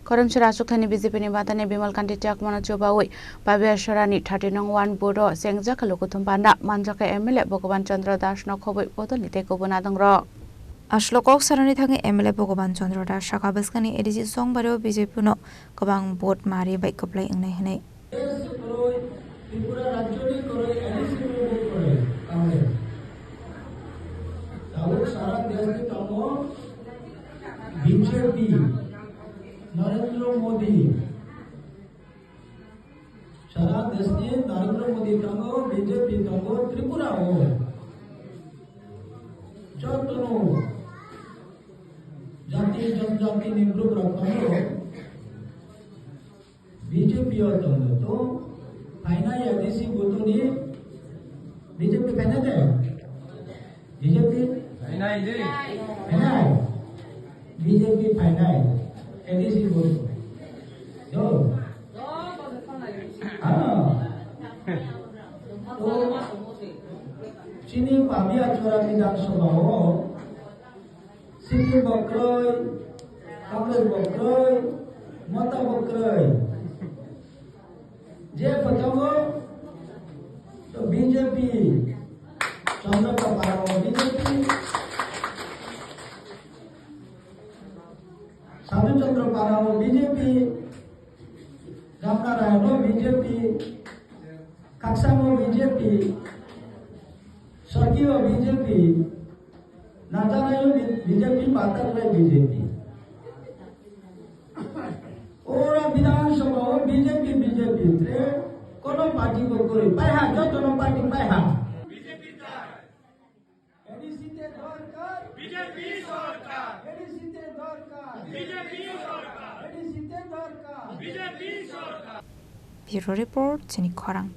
Karamcherra Achukthai BJP Batainai Bimal Kanti Chakma Chubawi Pabiacherra 13 Bodol Chengjakha Lukuthum Panda Manjakha MLA Bhagaban Chandra khobwi Bodol Kubun Adongrok Ashlokok sarani thangi MLA Bhagaban Chandra shakabaskani edisi song baro BJP no kabang bot mari bai koplai ingnai hanai Tripura rajyoni koroi edisi koroi amre tahu sara desh ki tamo BJP Narendra Modi सारा देश में Narendra Modi तंगो BJP तंगो Tripura हो जतनो जाति जनजाति निम्न रखो BJP और तंगो तो फाइनल एडीसी बोतनी बीजेपी फाइनल है BJP final BJP final ADC बोल जो तो Chini Pabiacherra विधानसभा हो सिटी बक्रय कागज बक्रय मता बक्रय जे पतंगो तो बीजेपी चंद्र का पारो BJP Chandra Paramo BJP, Gamkarano BJP, Kaksamo BJP, Sakio BJP, Natanayo BJP, Batainai BJP. Ora Vidhansabha BJP tre kono party ko kori paiha jotono party paiha edisite dorkar BJP sarkar edisite dorkar BJP sarkar edisite dorkar BJP sarkar Bureau Report Chini Khorang